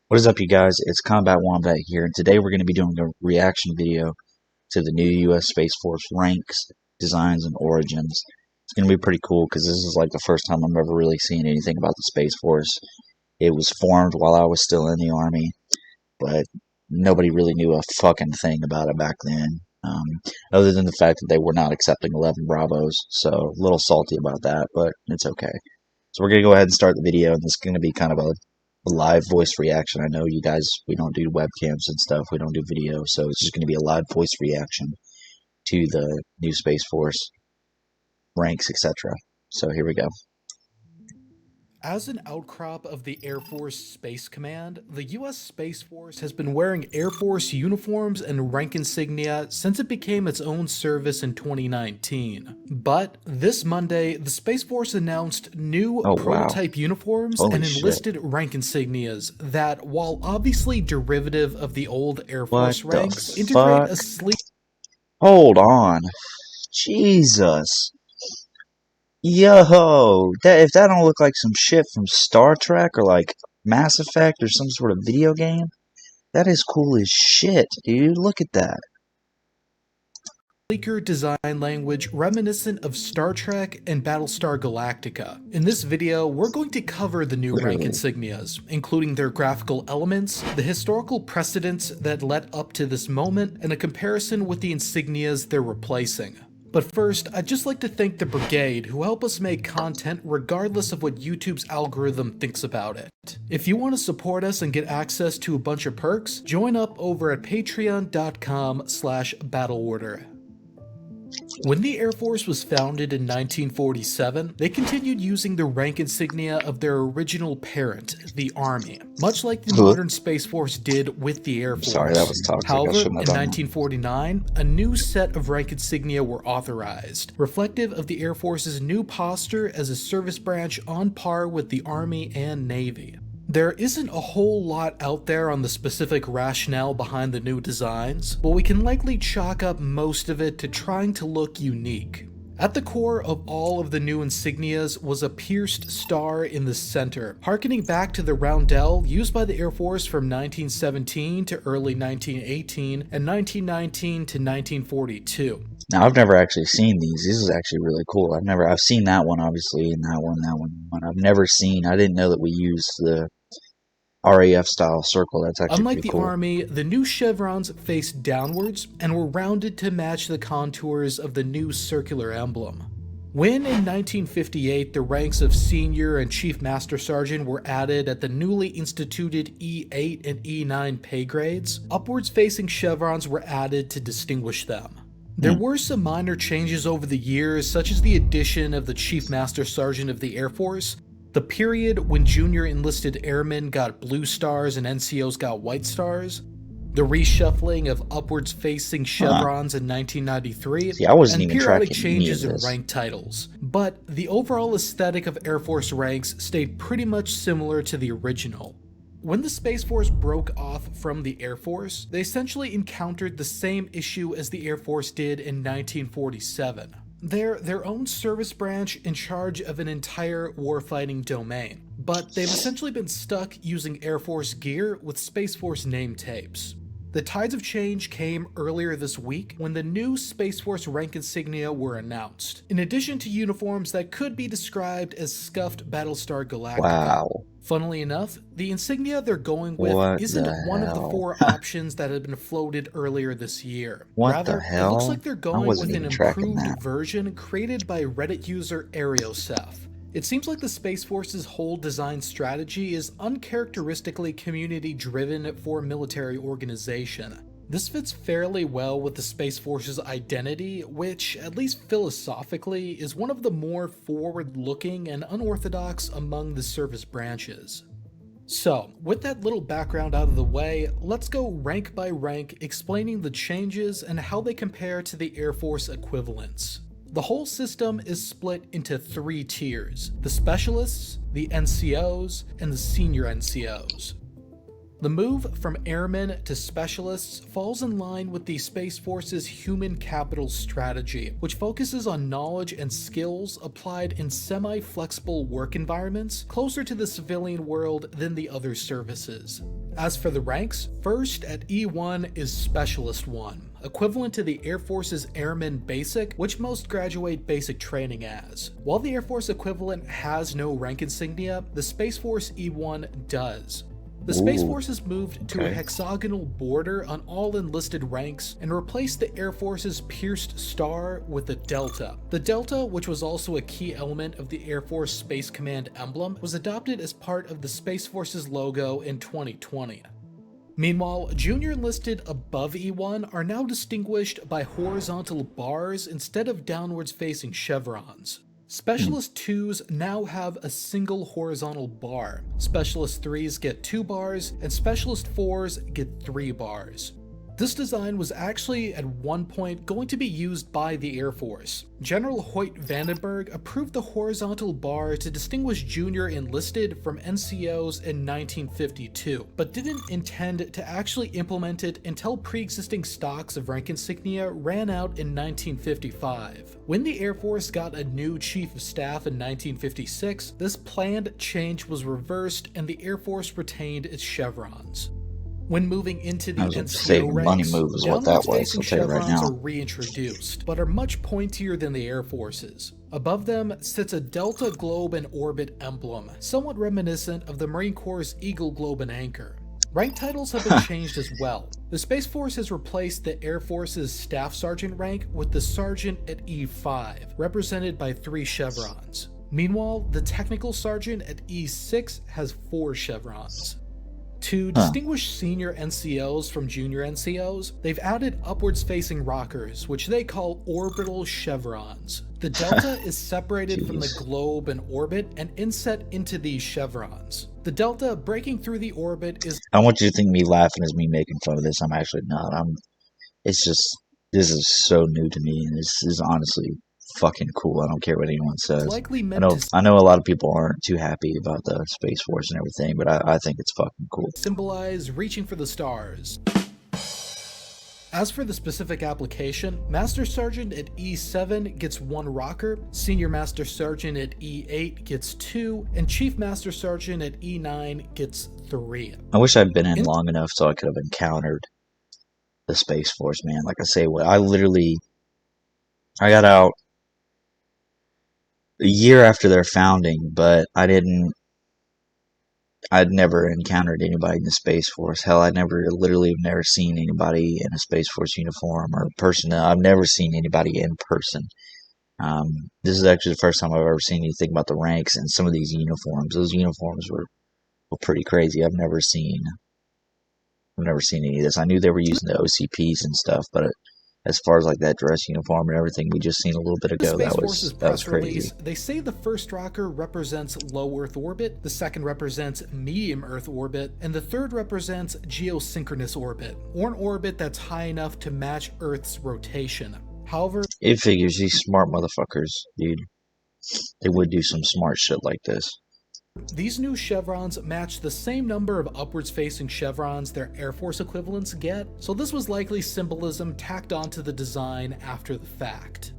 What is up, you guys? It's Combat Wombat here, and today we're going to be doing a reaction video to the new U.S. Space Force ranks, designs, and origins. It's going to be pretty cool because this is like the first time I'm ever really seeing anything about the Space Force. It was formed while I was still in the Army, but nobody really knew a fucking thing about it back then, other than the fact that they were not accepting 11 Bravos, so a little salty about that, but it's okay. So we're going to go ahead and start the video, and this is going to be kind of a live voice reaction. I know you guys, we don't do webcams and stuff, we don't do video, so it's just going to be a live voice reaction to the new Space Force ranks, etc. So here we go. As an outcrop of the Air Force Space Command, the U.S. Space Force has been wearing Air Force uniforms and rank insignia since it became its own service in 2019. But this Monday, the Space Force announced new prototype uniforms and enlisted rank insignias that, while obviously derivative of the old Air Force ranks, integrate a sleek... Hold on. Jesus. Yo, if that don't look like some shit from Star Trek or like Mass Effect or some sort of video game, that is cool as shit, dude. Look at that. Sleeker design language reminiscent of Star Trek and Battlestar Galactica. In this video, we're going to cover the new rank insignias, including their graphical elements, the historical precedents that led up to this moment, and a comparison with the insignias they're replacing. But first, I'd just like to thank the Brigade who help us make content regardless of what YouTube's algorithm thinks about it. If you want to support us and get access to a bunch of perks, join up over at patreon.com/battleorder. When the Air Force was founded in 1947, they continued using the rank insignia of their original parent, the Army, much like the modern Space Force did with the Air Force. Sorry, that was toxic. However, in 1949, a new set of rank insignia were authorized, reflective of the Air Force's new posture as a service branch on par with the Army and Navy. There isn't a whole lot out there on the specific rationale behind the new designs, but we can likely chalk up most of it to trying to look unique. At the core of all of the new insignias was a pierced star in the center, harkening back to the roundel used by the Air Force from 1917 to early 1918 and 1919 to 1942. Now, I've never actually seen these. This is actually really cool. I've seen that one, obviously, and that one, but I've never seen, I didn't know that we used the RAF style circle. That's actually Unlike the cool. Army, the new chevrons faced downwards and were rounded to match the contours of the new circular emblem. When in 1958 the ranks of Senior and Chief Master Sergeant were added at the newly instituted E8 and E9 pay grades, upwards facing chevrons were added to distinguish them. There were some minor changes over the years, such as the addition of the Chief Master Sergeant of the Air Force, the period when junior enlisted airmen got blue stars and NCOs got white stars, the reshuffling of upwards-facing chevrons in 1993, and periodic changes in rank titles. But the overall aesthetic of Air Force ranks stayed pretty much similar to the original. When the Space Force broke off from the Air Force, they essentially encountered the same issue as the Air Force did in 1947. They're their own service branch in charge of an entire warfighting domain, but they've essentially been stuck using Air Force gear with Space Force name tapes. The tides of change came earlier this week when the new Space Force rank insignia were announced, in addition to uniforms that could be described as scuffed Battlestar Galactica. Wow. Funnily enough, the insignia they're going with isn't one of the 4 options that had been floated earlier this year. Rather, it looks like they're going with an improved version created by Reddit user Ariosef. It seems like the Space Force's whole design strategy is uncharacteristically community-driven for military organization. This fits fairly well with the Space Force's identity, which, at least philosophically, is one of the more forward-looking and unorthodox among the service branches. So, with that little background out of the way, let's go rank by rank explaining the changes and how they compare to the Air Force equivalents. The whole system is split into 3 tiers: the Specialists, the NCOs, and the Senior NCOs. The move from airmen to specialists falls in line with the Space Force's human capital strategy, which focuses on knowledge and skills applied in semi-flexible work environments closer to the civilian world than the other services. As for the ranks, first at E1 is Specialist 1, equivalent to the Air Force's Airman Basic, which most graduate basic training as. While the Air Force equivalent has no rank insignia, the Space Force E1 does. The Space Forces moved to a hexagonal border on all enlisted ranks and replaced the Air Force's pierced star with a delta. The delta, which was also a key element of the Air Force Space Command emblem, was adopted as part of the Space Force's logo in 2020. Meanwhile, junior enlisted above E1 are now distinguished by horizontal bars instead of downwards facing chevrons. Specialist 2s now have a single horizontal bar, Specialist 3s get 2 bars, and Specialist 4s get 3 bars. This design was actually at one point going to be used by the Air Force. General Hoyt Vandenberg approved the horizontal bar to distinguish junior enlisted from NCOs in 1952, but didn't intend to actually implement it until pre-existing stocks of rank insignia ran out in 1955. When the Air Force got a new Chief of Staff in 1956, this planned change was reversed and the Air Force retained its chevrons. When moving into the NCO ranks, downwards-facing chevrons are reintroduced, but are much pointier than the Air Force's. Above them sits a Delta Globe and Orbit emblem, somewhat reminiscent of the Marine Corps' Eagle Globe and Anchor. Rank titles have been changed as well. The Space Force has replaced the Air Force's Staff Sergeant rank with the Sergeant at E5, represented by 3 chevrons. Meanwhile, the Technical Sergeant at E6 has 4 chevrons. To distinguish senior NCOs from junior NCOs, they've added upwards-facing rockers, which they call orbital chevrons. The delta is separated from the globe and orbit and inset into these chevrons. The delta breaking through the orbit is— I want you to think me laughing is me making fun of this. I'm actually not. It's just, this is so new to me, and this is honestly fucking cool. I don't care what anyone says. I know a lot of people aren't too happy about the Space Force and everything, but I think it's fucking cool. Symbolize reaching for the stars. As for the specific application, Master Sergeant at E7 gets 1 rocker, Senior Master Sergeant at E8 gets 2, and Chief Master Sergeant at E9 gets 3. I wish I'd been in long enough so I could have encountered the Space Force, man. Like I say, I got out a year after their founding, but I'd never encountered anybody in the Space Force. Hell, literally have never seen anybody in a Space Force uniform or person. I've never seen anybody in person. This is actually the first time I've ever seen anything about the ranks and some of these uniforms. Those uniforms were pretty crazy. I've never seen any of this. I knew they were using the OCPs and stuff, but as far as like that dress uniform and everything we just seen a little bit ago, that was crazy. They say the first rocker represents low Earth orbit, the second represents medium Earth orbit, and the third represents geosynchronous orbit, or an orbit that's high enough to match Earth's rotation. However, it figures these smart motherfuckers, dude, they would do some smart shit like this. These new chevrons match the same number of upwards-facing chevrons their Air Force equivalents get, so this was likely symbolism tacked onto the design after the fact.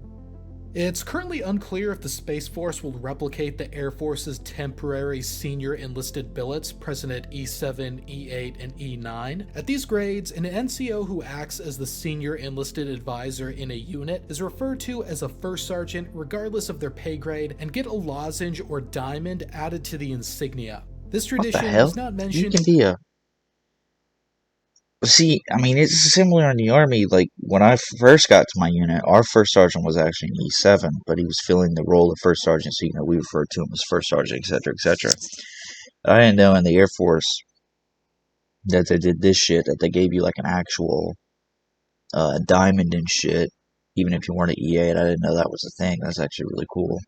It's currently unclear if the Space Force will replicate the Air Force's temporary senior enlisted billets present at E7, E8, and E9. At these grades, an NCO who acts as the senior enlisted advisor in a unit is referred to as a first sergeant regardless of their pay grade and get a lozenge or diamond added to the insignia. This tradition is not mentioned— You can be a— See, I mean, it's similar in the Army. Like, when I first got to my unit, our first sergeant was actually an E7, but he was filling the role of first sergeant, so, we referred to him as first sergeant, etc., etc. I didn't know in the Air Force that they did this shit, that they gave you, like, an actual diamond and shit, even if you weren't an E8. I didn't know that was a thing. That's actually really cool.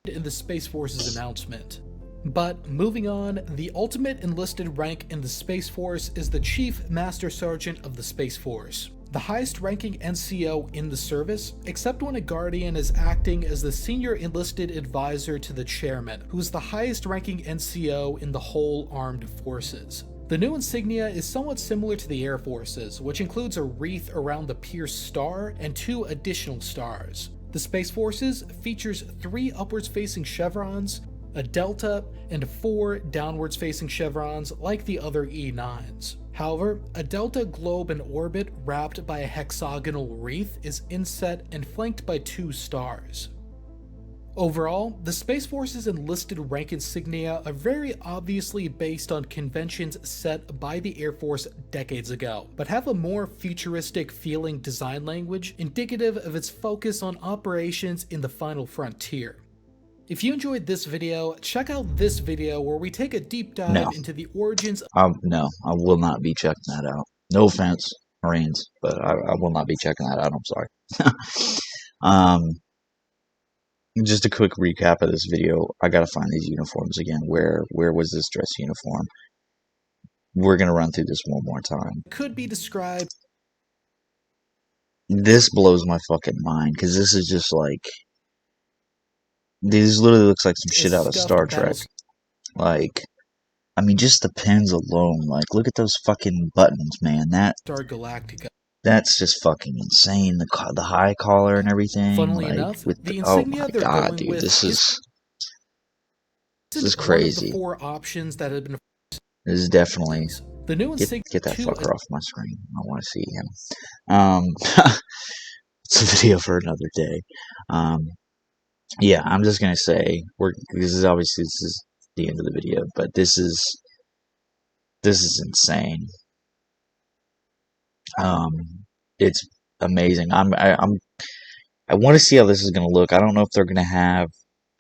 In the Space Force's announcement. But moving on, the ultimate enlisted rank in the Space Force is the Chief Master Sergeant of the Space Force, the highest ranking NCO in the service, except when a Guardian is acting as the senior enlisted advisor to the chairman, who is the highest ranking NCO in the whole armed forces. The new insignia is somewhat similar to the Air Force's, which includes a wreath around the pierced star and 2 additional stars. The Space Forces features 3 upwards facing chevrons, a delta, and 4 downwards facing chevrons like the other E9s. However, a delta globe in orbit wrapped by a hexagonal wreath is inset and flanked by 2 stars. Overall, the Space Force's enlisted rank insignia are very obviously based on conventions set by the Air Force decades ago, but have a more futuristic feeling design language indicative of its focus on operations in the final frontier. If you enjoyed this video, check out this video where we take a deep dive into the origins. No, I will not be checking that out. No offense, Marines, but I will not be checking that out. I'm sorry. Just a quick recap of this video. I gotta find these uniforms again. Where was this dress uniform? We're gonna run through this one more time. Could be described. This blows my fucking mind because this is just like. This literally looks like some shit out of Star Trek. Like, I mean, just the pins alone. Like, look at those fucking buttons, man. Star Galactica. That's just fucking insane. The high collar and everything. Funnily like, enough, with the oh insignia my they're god, going dude, with this is crazy. One of the 4 options that have been. This is definitely. The new insignia. Get that fucker off my screen. I want to see him. It's a video for another day. Yeah, I'm just gonna say this is the end of the video, but this is insane. It's amazing. I want to see how this is gonna look. I don't know if they're gonna have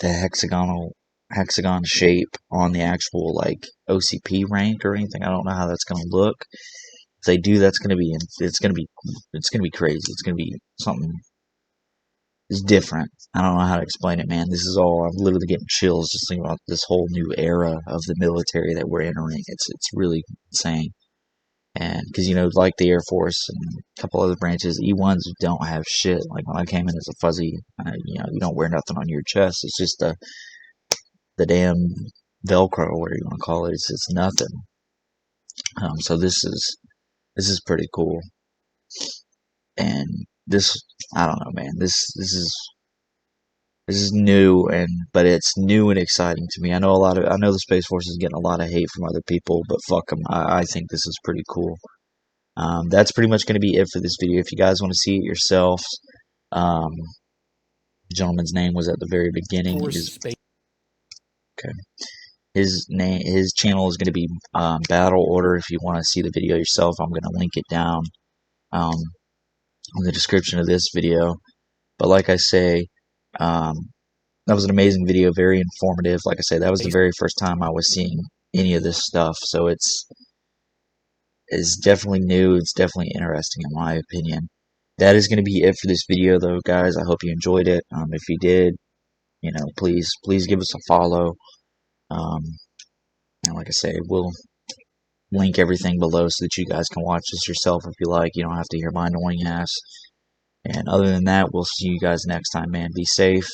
the hexagon shape on the actual like OCP rank or anything. I don't know how that's gonna look. If they do, it's gonna be crazy. It's gonna be something. It's different. I don't know how to explain it, man. This is all, I'm literally getting chills just thinking about this whole new era of the military that we're entering. It's really insane. And because, like the Air Force and a couple other branches, E1s don't have shit. Like when I came in as a fuzzy, you don't wear nothing on your chest. It's just the damn Velcro, or whatever you want to call it. It's nothing. So this is pretty cool. And this, I don't know, man. This is new, but it's new and exciting to me. I know the Space Force is getting a lot of hate from other people, but fuck them. I think this is pretty cool. That's pretty much going to be it for this video. If you guys want to see it yourselves, the gentleman's name was at the very beginning. Okay. His channel is going to be Battle Order. If you want to see the video yourself, I'm going to link it down in the description of this video. But like I say, that was an amazing video, very informative. Like I say, that was the very first time I was seeing any of this stuff, so it's definitely new. It's definitely interesting in my opinion. That is going to be it for this video, though, guys. I hope you enjoyed it. If you did, please give us a follow. And like I say, we'll link everything below so that you guys can watch this yourself if you like. You don't have to hear my annoying ass. And other than that, we'll see you guys next time, man. Be safe.